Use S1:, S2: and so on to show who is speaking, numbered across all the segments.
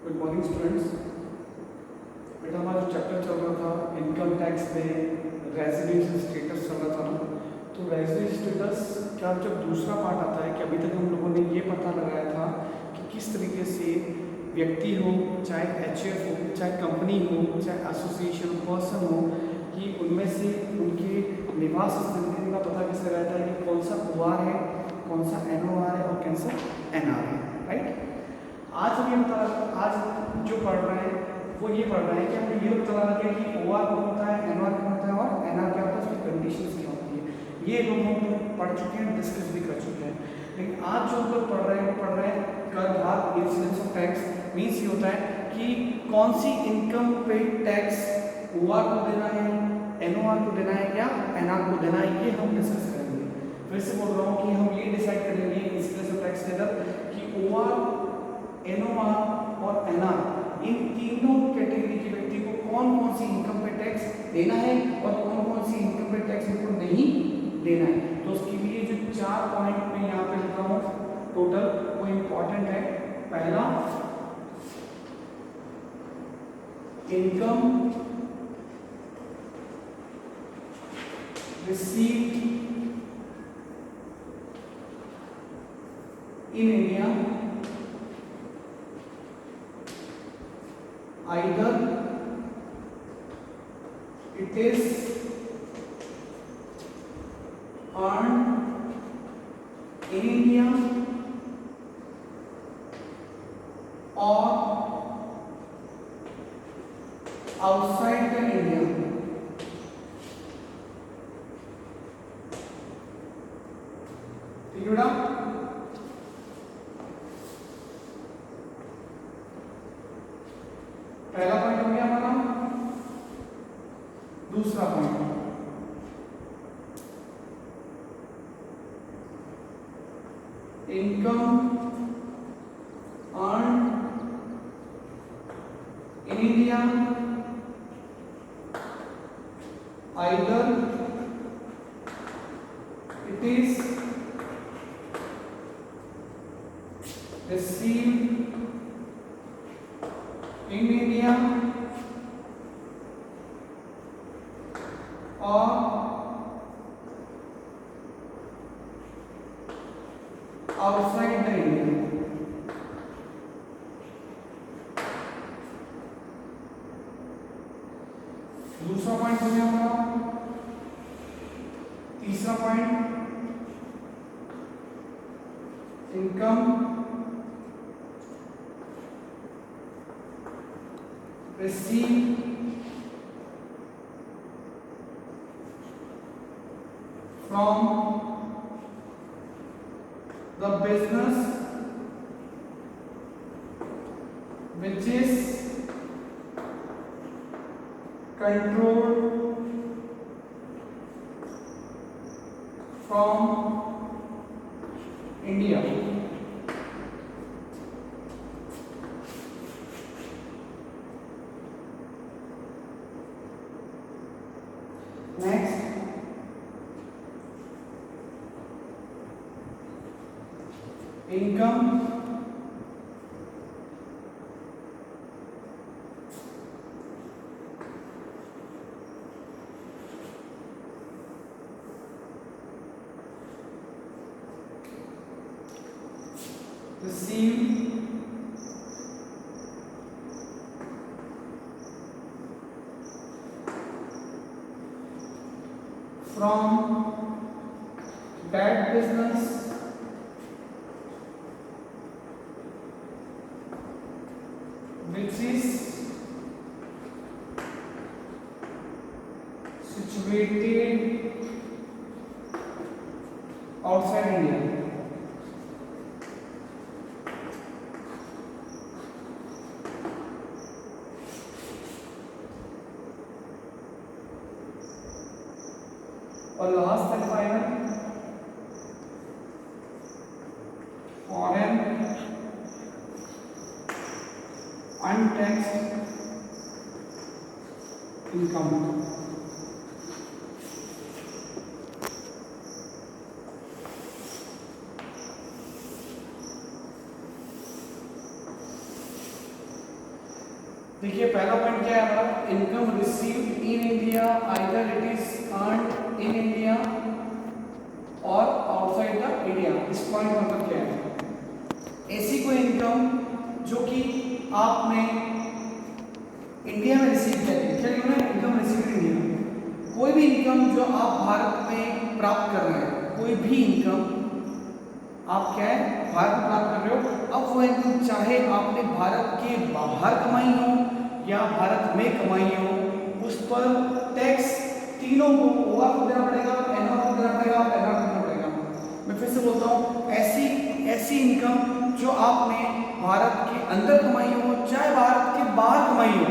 S1: Good morning students. बेटा हमारा जो चैप्टर चल रहा था इनकम टैक्स में रेजिडेंशियल स्टेटस चल रहा था ना, तो रेजिडेंशियल स्टेटस का जब दूसरा पार्ट आता है कि अभी तक हम लोगों ने ये पता लगाया था कि किस तरीके से व्यक्ति हो, चाहे एचएफ हो, चाहे कंपनी हो, चाहे एसोसिएशन पर्सन हो, कि उनमें से उनके निवास स्थान का पता कैसे रहता है कि कौन सा ओआर है, कौन सा एनओआर है और कौन सा एनआर है। राइट। आज हम ये आज जो पढ़ रहे हैं वो ये पढ़ रहे हैं कि हमें ये पता लगा कि ओआर क्या होता है, एनआर क्या होता है और एनआर क्या होता है, उसकी कंडीशंस क्या होती है। ये लोग हम लोग पढ़ चुके हैं, डिस्कस भी कर चुके हैं। लेकिन आज जो हम लोग पढ़ रहे हैं वो पढ़ रहे हैं कर भाग इंसिडेंस ऑफ टैक्स। मीन्स ये होता है कि कौन सी इनकम पे टैक्स ओआर को देना है, एनओआर को देना है या एनआर को देना है, ये हम डिस्कस करेंगे। फिर से बोल रहा हूँ कि हम ये डिसाइड करेंगे इंसिडेंस ऑफ टैक्स के अंदर कि ओआर, एनओआर और एनआर इन तीनों कैटेगरी के व्यक्ति को कौन कौन सी इनकम पे टैक्स देना है और कौन कौन सी इनकम पे टैक्स उनको नहीं देना है। तो उसके लिए जो 4 पॉइंट मैं यहाँ पे लिखा हूँ टोटल, वो इम्पोर्टेंट है। पहला, income received in India either it is earned in India or outside the India। ठीक है बेटा। पहला पॉइंट हो गया हमारा। दूसरा point, income earn in India either it is received in India or outside the India। दूसरा पॉइंट हो गया हमारा। तीसरा point, income received from the business which is controlled from India। Next, income received from that business which is situated outside India। और last and final, foreign untaxed income. देखिए पहला point क्या है हमारा, income received in India either it is earned in India और outside the India. इस point का मतलब क्या है, ऐसी कोई इनकम जो कि आपने इंडिया में रिसीव किया है, क्या लिखना है, इनकम रिसीव्ड इन इंडिया। कोई भी इनकम जो आप भारत में प्राप्त कर रहे हैं, कोई भी इनकम आप क्या है भारत में प्राप्त कर रहे हो, अब वो इनकम चाहे आपने भारत के बाहर कमाई हो या भारत में कमाई हो, उस पर टैक्स तीनों को ओआर को देना पड़ेगा, एनआर को देना पड़ेगा, एनआर को देना पड़ेगा। मैं फिर से बोलता हूँ, ऐसी इनकम जो आपने भारत के अंदर कमाई हो चाहे भारत के बाहर कमाई हो,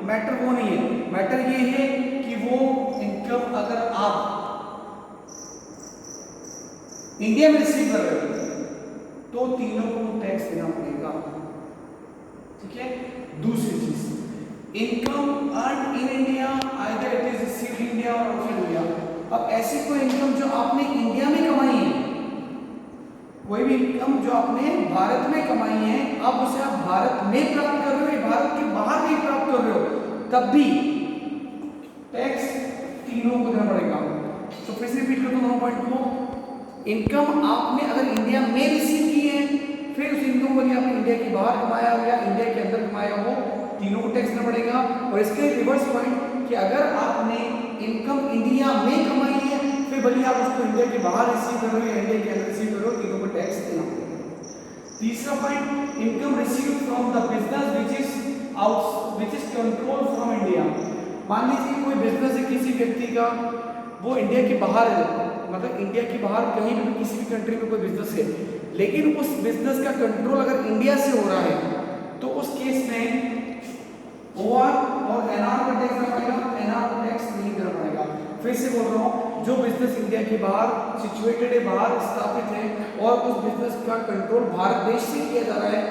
S1: मैटर वो नहीं है, मैटर ये है कि वो इनकम अगर आप इंडिया में रिसीव कर रहे हो तो तीनों को टैक्स देना पड़ेगा। ठीक है। दूसरी चीज, income earn in India either it is received in India और आउटसाइड इंडिया। अब ऐसी कोई इनकम जो आपने इंडिया में कमाई है, कोई भी इनकम जो आपने भारत में कमाई है, अब उसे आप भारत में प्राप्त कर रहे हो, भारत के बाहर भी प्राप्त कर रहे हो, तब भी टैक्स तीनों को देना पड़ेगा। तो फिर से रिपीट कर दो पॉइंट को, इनकम आपने अगर इंडिया में रिसीव की है, फिर उस इनकम को आपने इंडिया के बाहर कमाया हो या इंडिया के अंदर कमाया हो, तीनों को टैक्स देना पड़ेगा। और इसके रिवर्स पॉइंट कि अगर आपने इनकम इंडिया में कमाई है, फिर भले आप उसको इंडिया के बाहर रिसीव कर रहे हो या इंडिया के अंदर रिसीव कर रहे हो, तीनों को टैक्स देना पड़ेगा। तीसरा point, income receive from the business which is control from India. मान लीजिए कोई बिजनेस है किसी व्यक्ति का, वो इंडिया के बाहर है, मतलब इंडिया के बाहर कहीं भी किसी भी कंट्री में कोई बिजनेस है, लेकिन उस बिजनेस का कंट्रोल अगर इंडिया से हो रहा है, तो उस केस में ओआर और एनआर का टैक्स देना पड़ेगा, एनआर का टैक्स नहीं देना पड़ेगा। फिर से बोल रहा हूँ, जो बिजनेस इंडिया के बाहर सिचुएटेड है, बाहर स्थापित है और उस बिजनेस का कंट्रोल भारत देश से किया जा रहा है,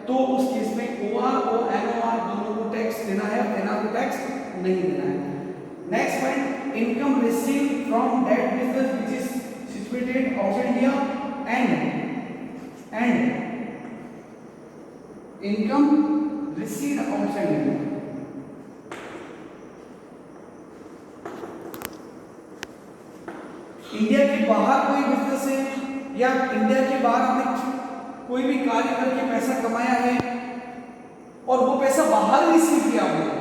S1: तो उस केस में ओआर और एनओआर दोनों को टैक्स देना है, एनआर को टैक्स नहीं देना है। Next point, income receive from that business which is situated outside India and income received outside India. India के बाहर कोई बिजनेस है या इंडिया के बाहर आपने कोई भी कार्य करके पैसा कमाया है और वो पैसा बाहर रिसीव किया आपने,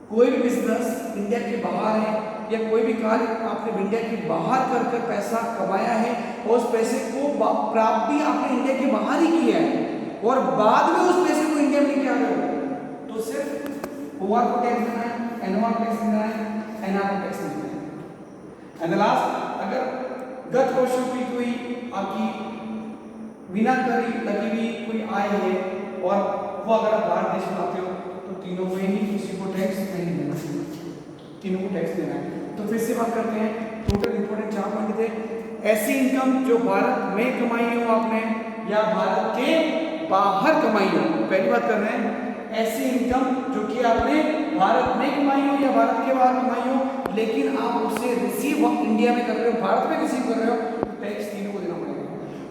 S1: कोई भी बिजनेस इंडिया के बाहर है या कोई भी कार्य आपने इंडिया के बाहर कर कर पैसा कमाया है और उस पैसे को प्राप्ति आपने इंडिया के बाहर ही किया है और बाद में उस पैसे को इंडिया में लेके आ गए, तो सिर्फ ओआर को टैक्स देना है, एनओआर को टैक्स देना है, एनआर को टैक्स देना है। एंड लास्ट, अगर गत वर्षों की कोई आपकी बिना करी लगी हुई कोई आय है और वो अगर आप भारत देश में आते हो, तो तीनों में ही किसी को टैक्स नहीं देना, तीनों को टैक्स देना है। तो फिर से बात करते हैं, टोटल इंपॉर्टेंट 4 पॉइंट थे। ऐसी इनकम जो भारत में कमाई हो आपने या भारत के बाहर कमाई हो, पहली बात कर रहे हैं, ऐसी इनकम जो कि आपने भारत में कमाई हो या भारत के बाहर कमाई हो, लेकिन आप उसे रिसीव इंडिया में कर रहे हो, भारत में रिसीव कर रहे हो, तो टैक्स तीनों को देना पड़ेगा।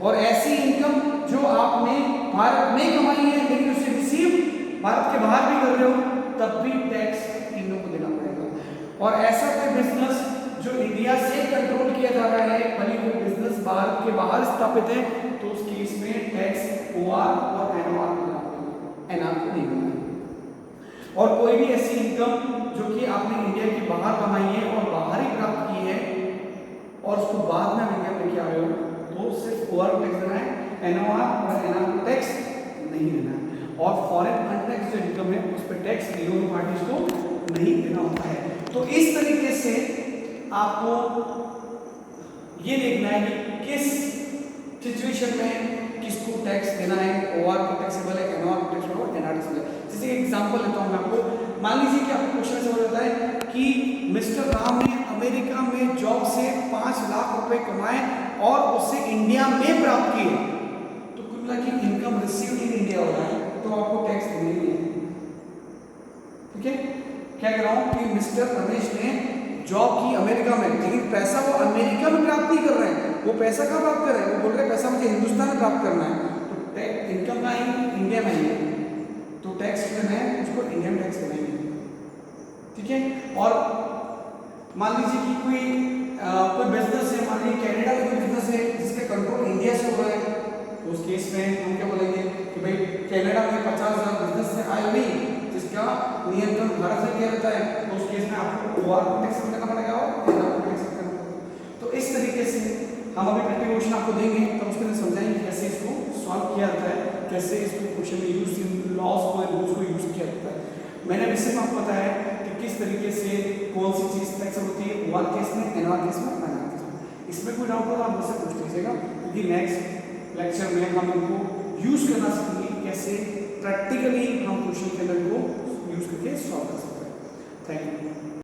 S1: और ऐसी इनकम जो आपने भारत में कमाई है लेकिन उसे रिसीव भारत के बाहर भी कर रहे हो, तब भी टैक्स तीनों को देना पड़ेगा। और ऐसा कोई बिजनेस जो इंडिया से कंट्रोल किया जा रहा है, भले वो बिजनेस भारत के बाहर स्थापित है, तो उस केस में टैक्स ओआर और एनओआर को देना पड़ेगा, एनआर को नहीं देना है। और कोई भी ऐसी इनकम जो कि आपने इंडिया के बाहर कमाई है और बाहर ही प्राप्त की है और उसको बाद में इंडिया में लेके आ रहे हो, तो सिर्फ ओआर को टैक्स देना है, एनओआर और एनआर को टैक्स नहीं देना है। और फॉरेन अनटैक्स जो इनकम है उस पर टैक्स दोनों पार्टीज को नहीं देना होता है। तो इस तरीके से आपको ये देखना है कि किस सिचुएशन में किसको टैक्स देना है, ओआर को टैक्सेबल है, एनओआर को टैक्सेबल है, एनआर टैक्सेबल है। जैसे एग्जांपल लेता हूं मैं आपको, मान लीजिए कि आपको क्वेश्चन समझ आता है कि मिस्टर राम ने अमेरिका में जॉब से 5 लाख रुपए कमाए और उसे इंडिया में प्राप्त किए, तो कुल मिला के इनकम रिसीव्ड इन इंडिया हो रहा है, तो आपको टैक्स देना ही है। ठीक है, क्या कह रहा हूं कि मिस्टर रमेश ने जॉब की अमेरिका में, लेकिन पैसा वो अमेरिका में प्राप्त नहीं कर रहे हैं, वो पैसा कहाँ प्राप्त कर रहे हैं, वो बोल रहे हैं पैसा मुझे हिंदुस्तान में प्राप्त करना है, तो इनकम कहाँ है, इंडिया में है, तो
S2: टैक्स लेना है उसको इंडियन टैक्स बनाएंगे, ठीक है। और मान लीजिए कि कोई बिजनेस है, मान लीजिए कनाडा में कोई बिजनेस है जिसका कंट्रोल इंडिया से हो रहा है, तो उस केस में हम क्या बोलेंगे कि भाई कनाडा में 50,000 बिजनेस से आए नहीं जिसका नियंत्रण भारत से किया जाता है, तो उस केस में आपको ओआर को टैक्स करना पड़ेगा और एनआर को टैक्स करना पड़ेगा। तो इस तरीके से हम अभी प्रैक्टिकल क्वेश्चन आपको देंगे, तो उसके लिए समझाएंगे कैसे इसको सॉल्व किया जाता है, कैसे इसको क्वेश्चन में यूज इन लॉज को एंड रूल्स को यूज किया जाता है। मैंने अभी सिर्फ आपको बताया कि किस तरीके से कौन सी चीज टैक्स होती है ओआर केस में, एनआर केस में, एनआर केस में। इसमें कोई डाउट होगा आप मुझसे पूछ लीजिएगा, क्योंकि नेक्स्ट लेक्चर में हम इनको यूज करना सीखेंगे, कैसे प्रैक्टिकली हम क्वेश्चन के अंदर को यूज करके सॉल्व कर सकते हैं। Thank you.